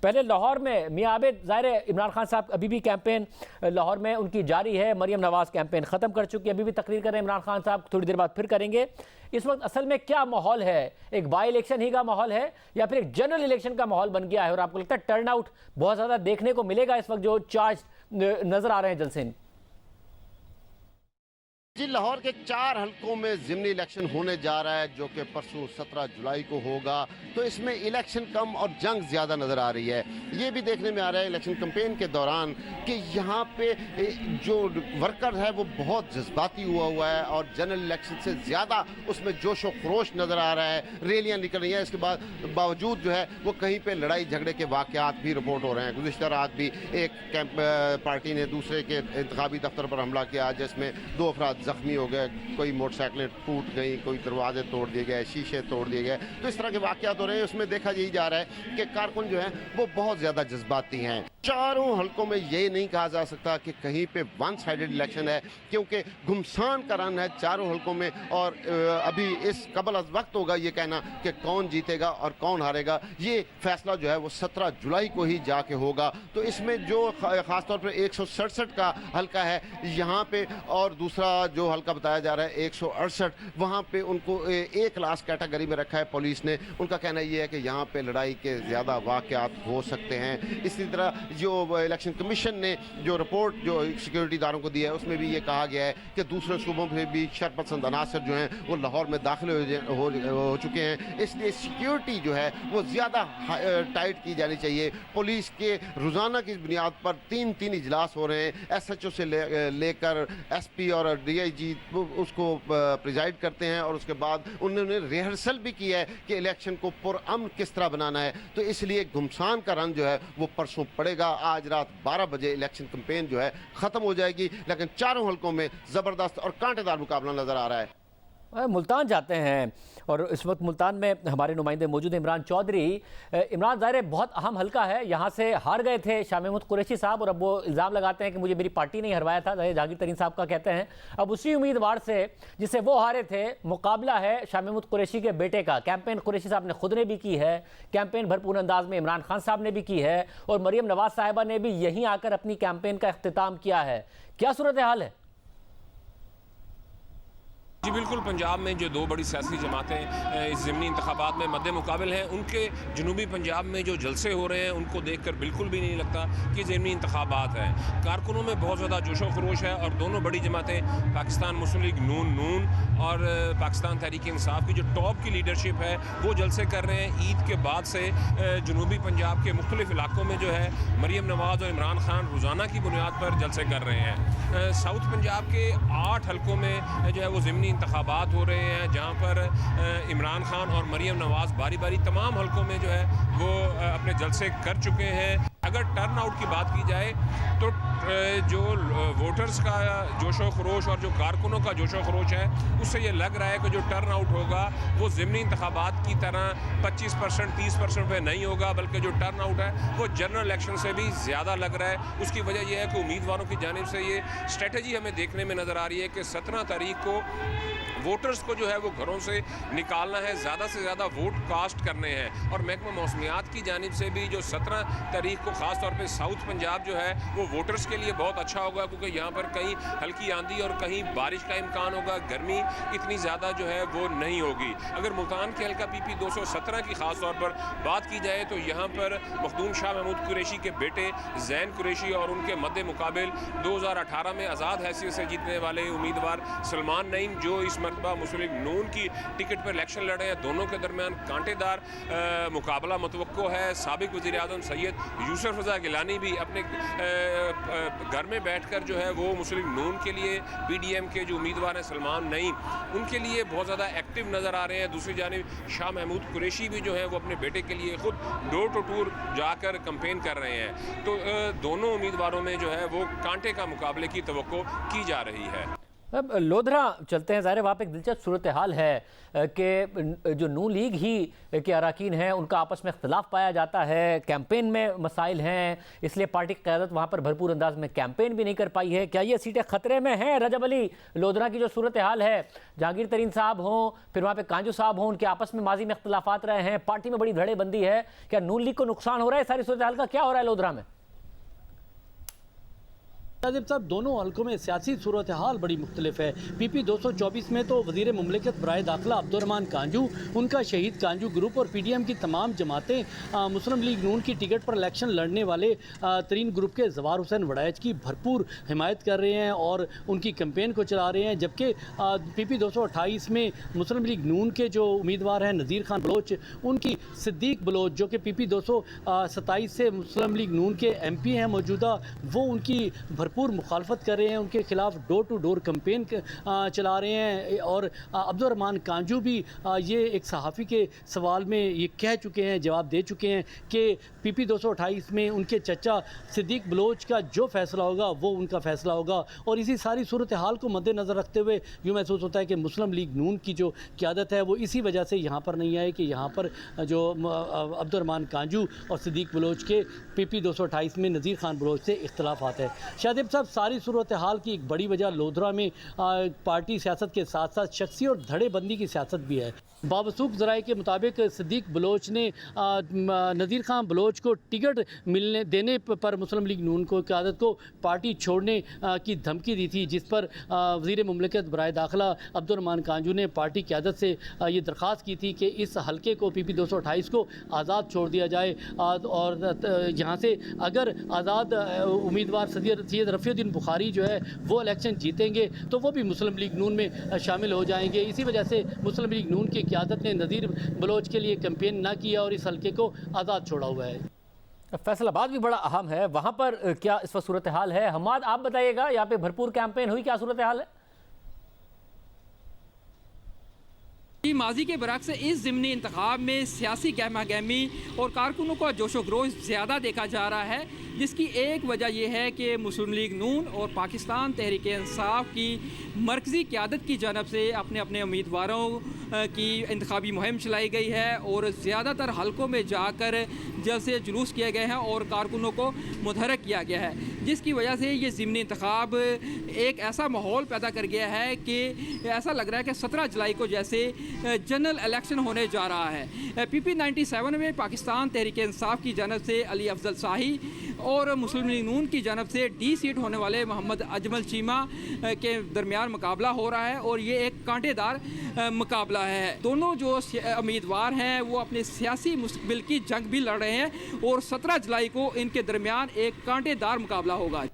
पहले लाहौर में मियां आबिद, ज़ाहिर है इमरान खान साहब अभी भी कैंपेन लाहौर में उनकी जारी है। मरियम नवाज़ कैंपेन ख़त्म कर चुकी है, अभी भी तकरीर कर रहे हैं इमरान खान साहब, थोड़ी देर बाद फिर करेंगे। इस वक्त असल में क्या माहौल है? एक बाई इलेक्शन ही का माहौल है या फिर एक जनरल इलेक्शन का माहौल बन गया है? और आपको लगता है टर्न आउट बहुत ज़्यादा देखने को मिलेगा इस वक्त जो चार्ज नज़र आ रहे हैं जलसे में? जी, लाहौर के 4 हलकों में ज़िमनी इलेक्शन होने जा रहा है जो कि परसों 17 जुलाई को होगा। तो इसमें इलेक्शन कम और जंग ज़्यादा नज़र आ रही है। ये भी देखने में आ रहा है इलेक्शन कैंपेन के दौरान कि यहाँ पे जो वर्कर है वो बहुत जज्बाती हुआ है और जनरल इलेक्शन से ज़्यादा उसमें जोश व खरोश नज़र आ रहा है। रैलियाँ निकल रही हैं, इसके बावजूद जो है वो कहीं पर लड़ाई झगड़े के वाक़यात भी रिपोर्ट हो रहे हैं। गुज़िश्ता रात भी एक पार्टी ने दूसरे के इंतखाबी दफ्तर पर हमला किया जिसमें 2 अफराद जख्मी हो गए, कोई मोटरसाइकिलें टूट गई, कोई दरवाजे तोड़ दिए गए, शीशे तोड़ दिए गए। तो इस तरह के वाक़यात हो रहे हैं। उसमें देखा यही जा रहा है कि कारकुन जो है वो बहुत ज़्यादा जज्बाती हैं। चारों हलकों में ये नहीं कहा जा सकता कि कहीं पे वन साइडेड इलेक्शन है, क्योंकि घुमसान का रन है चारों हलकों में। और अभी इस कबल अज़ वक्त होगा ये कहना कि कौन जीतेगा और कौन हारेगा। ये फैसला जो है वो 17 जुलाई को ही जाके होगा। तो इसमें जो ख़ासतौर पर 167 का हल्का है यहाँ पे, और दूसरा जो हल्का बताया जा रहा है 168, वहाँ पे उनको ए क्लास कैटेगरी में रखा है पुलिस ने। उनका कहना ये है कि यहाँ पे लड़ाई के ज़्यादा वाक़यात हो सकते हैं। इसी तरह जो इलेक्शन कमीशन ने जो रिपोर्ट जो सिक्योरिटी इदारों को दी है उसमें भी ये कहा गया है कि दूसरे सूबों में भी शरपसंद अनासर जो हैं वो लाहौर में दाखिल हो चुके हैं। इसलिए सिक्योरिटी जो है वो ज़्यादा टाइट की जानी चाहिए। पुलिस के रोज़ाना की बुनियाद पर 3 इजलास हो रहे हैं। SHO से लेकर SP और DIG उसको प्रिजाइड करते हैं, और उसके बाद उन्होंने रिहर्सल भी की है कि इलेक्शन को पुरअमन किस तरह बनाना है। तो इसलिए घुमसान का रन जो है वो परसों पड़ेगा। आज रात 12 बजे इलेक्शन कैंपेन जो है ख़त्म हो जाएगी, लेकिन चारों हलकों में ज़बरदस्त और कांटेदार मुकाबला नज़र आ रहा है। मुल्तान जाते हैं और इस वक्त मुल्तान में हमारे नुमाइंदे मौजूद हैं। इमरान चौधरी, इमरान ज़ाहिर बहुत अहम हल्का है, यहाँ से हार गए थे शाह महमूद कुरैशी साहब और अब वो इल्ज़ाम लगाते हैं कि मुझे मेरी पार्टी ने हरवाया था, जहांगीर तरीन साहब का कहते हैं। अब उसी उम्मीदवार से जिसे वो हारे थे मुकाबला है शाह महमूद कुरैशी के बेटे का। कैंपेन कुरैशी साहब ने खुद ने भी की है, कैंपेन भरपूर अंदाज में इमरान खान साहब ने भी की है, और मरियम नवाज साहिबा ने भी यहीं आकर अपनी कैंपेन का अख्तिताम किया है। क्या सूरत हाल है? जी बिल्कुल, पंजाब में जो 2 बड़ी सियासी जमातें इस ज़िमनी इंतखाबात में मद्दे मुकाबिल हैं, उनके जनूबी पंजाब में जो जलसे हो रहे हैं उनको देखकर बिल्कुल भी नहीं लगता कि ज़िमनी इंतखाबात हैं। कारकुनों में बहुत ज़्यादा जोशो खरोश है और दोनों बड़ी जमातें पाकिस्तान मुस्लिम लीग नून और पाकिस्तान तहरीक इंसाफ की जो टॉप की लीडरशिप है वो जलसे कर रहे हैं। ईद के बाद से जनूबी पंजाब के मुख्तलिफ इलाकों में जो है मरियम नवाज़ और इमरान खान रोज़ाना की बुनियाद पर जलसे कर रहे हैं। साउथ पंजाब के 8 हलकों में जो है वो ज़िमनी इंतखाबात हो रहे हैं, जहां पर इमरान खान और मरियम नवाज़ बारी बारी तमाम हलकों में जो है वो अपने जलसे कर चुके हैं। अगर टर्न आउट की बात की जाए तो जो वोटर्स का जोशो खरोश और जो कारकुनों का जोशो खरोश है उससे ये लग रहा है कि जो टर्न आउट होगा वो ज़िमनी इंतखाबात की तरह 25% 30% पे नहीं होगा, बल्कि जो टर्न आउट है वो जनरल इलेक्शन से भी ज़्यादा लग रहा है। उसकी वजह यह है कि उम्मीदवारों की जानिब से ये स्ट्रेटजी हमें देखने में नज़र आ रही है कि 17 तारीख को वोटर्स को जो है वो घरों से निकालना है, ज़्यादा से ज़्यादा वोट कास्ट करने हैं। और महकमा मौसमियात की जानिब से भी जो 17 तारीख को ख़ास तौर पे साउथ पंजाब जो है वो वोटर्स के लिए बहुत अच्छा होगा, क्योंकि यहाँ पर कहीं हल्की आंधी और कहीं बारिश का इम्कान होगा, गर्मी इतनी ज़्यादा जो है वो नहीं होगी। अगर मुल्तान के हल्का PP 217 की ख़ास तौर पर बात की जाए तो यहाँ पर मखदूम शाह महमूद कुरैशी के बेटे ज़ैन कुरैशी और उनके मद्दे मुकाबिल 2018 में आज़ाद हैसियत से जीतने वाले उम्मीदवार सलमान नईम जो इस मरतबा मुस्लिम लीग नून की टिकट पर इलेक्शन लड़े हैं, दोनों के दरमियान कांटेदार मुकाबला मुतवक्को है। साबिक वज़ीर आज़म सैयद यूसुफ रज़ा गिलानी भी अपने घर में बैठकर जो है वो मुस्लिम नून के लिए PDM के जो उम्मीदवार हैं सलमान नईम, उनके लिए बहुत ज़्यादा एक्टिव नज़र आ रहे हैं। दूसरी जानिब शाह महमूद कुरैशी भी जो है वो अपने बेटे के लिए खुद डोर टू डोर जाकर कैंपेन कर रहे हैं। तो दोनों उम्मीदवारों में जो है वो कांटे का मुकाबले की तवक्को की जा रही है। अब लोधरा चलते हैं। ज़ाहिर है वहाँ पे एक दिलचस्प सूरत हाल है कि जो नून लीग ही के अरकान हैं उनका आपस में इख्तलाफ पाया जाता है, कैंपेन में मसाइल हैं, इसलिए पार्टी की क़यादत वहाँ पर भरपूर अंदाज में कैंपेन भी नहीं कर पाई है। क्या ये सीटें ख़तरे में हैं? रजब अली, लोधरा की जो सूरत हाल है, जहांगीर तरीन साहब हों, फिर वहाँ पर कांजू साहब हों, उनके आपस में माजी में इख्तलाफात रहे हैं, पार्टी में बड़ी धड़ेबंदी है, क्या नून लीग को नुकसान हो रहा है? सारी सूरत हाल का क्या हो रहा है लोधरा में? साहब, दोनों हल्कों में सियासी सूरत हाल बड़ी मुख्तलिफ है। PP 224 में तो वज़ीर मुमलिकत बराए दाखिला अब्दुर्रहमान कांजू, उनका शहीद कांजू ग्रुप और PDM की तमाम जमातें मुस्लिम लीग नून की टिकट पर इलेक्शन लड़ने वाले तरीन ग्रुप के जवार हुसैन वड़ैच की भरपूर हिमायत कर रहे हैं और उनकी कैंपेन को चला रहे हैं। जबकि PP 228 में मुस्लिम लीग नून के जो उम्मीदवार हैं नज़ीर खान बलोच, उनकी सिद्दीक बलोच जो कि PP 227 से मुस्लिम लीग नून के MP हैं मौजूदा, वो उनकी भरपूर मुखालफत कर रहे हैं, उनके खिलाफ डोर टू डोर कैंपेन चला रहे हैं। और अब्दुर्रहमान कांजू भी ये एक सहाफ़ी के सवाल में ये कह चुके हैं, जवाब दे चुके हैं कि PP 228 में उनके चचा सिद्दीक बलोच का जो फैसला होगा वो उनका फैसला होगा। और इसी सारी सूरत हाल को मद्देनज़र रखते हुए यूँ महसूस होता है कि मुस्लिम लीग नून की जो क़यादत है वो इसी वजह से यहाँ पर नहीं आए कि यहाँ पर जो अब्दुर्रहमान कांजू और सिद्दीक बलोच के PP 228 में नज़ीर खान बलोच से इख्तलाफात है। शायद साहब, सारी सूरत हाल की एक बड़ी वजह लोधरा में पार्टी सियासत के साथ साथ शख्सी और धड़ेबंदी की सियासत भी है। बावसूख ज़राए के मुताबिक सिद्दीक बलोच ने नज़ीर खान बलोच को टिकट मिलने देने पर मुस्लिम लीग नून को क़यादत को पार्टी छोड़ने की धमकी दी थी, जिस पर वज़ीर मुमलिकत बराए दाखिला अब्दुर्रहमान कांजू ने पार्टी क़यादत से ये दरख्वास्त की थी कि इस हल्के को PP 228 को आज़ाद छोड़ दिया जाए और यहाँ से अगर आज़ाद उम्मीदवार सैयद रफ़ीउद्दीन बुखारी जो है वो इलेक्शन जीतेंगे तो वो भी मुस्लिम लीग नून में शामिल हो जाएंगे। इसी वजह से मुस्लिम लीग नून की क़यादत ने नज़ीर बलोच के लिए कैंपेन ना किया और इस हल्के को आज़ाद छोड़ा हुआ है। फैसलाबाद भी बड़ा अहम है, वहाँ पर क्या इस वक्त सूरत हाल है? हमाद, आप बताइएगा, यहाँ पे भरपूर कैंपेन हुई, क्या सूरत हाल है? माजी के बरक्स इस ज़िमनी इंतखाब में सियासी गहमा गहमी और कारकुनों का जोशो खरोश ज़्यादा देखा जा रहा है, जिसकी एक वजह यह है कि मुस्लिम लीग नून और पाकिस्तान तहरीक इंसाफ की मरकज़ी क़यादत की जानब से अपने अपने उम्मीदवारों की इंतखाबी मुहिम चलाई गई है और ज़्यादातर हलकों में जाकर जलसे जुलूस किए गए हैं और कारकुनों को मुतहरक किया गया है, जिसकी वजह से ये ज़िमनी इंतखाब एक ऐसा माहौल पैदा कर गया है कि ऐसा लग रहा है कि 17 जुलाई को जैसे जनरल इलेक्शन होने जा रहा है। PP 97 में पाकिस्तान तहरीक इंसाफ की जानब से अली अफजल शाही और मुस्लिम लीग नून की जानब से D सीट होने वाले मोहम्मद अजमल चीमा के दरमियान मुकाबला हो रहा है और ये एक कांटेदार मुकाबला है। दोनों जो उम्मीदवार हैं वो अपने सियासी मुस्तकबिल की जंग भी लड़ रहे हैं और 17 जुलाई को इनके दरमियान एक कांटेदार मुकाबला होगा।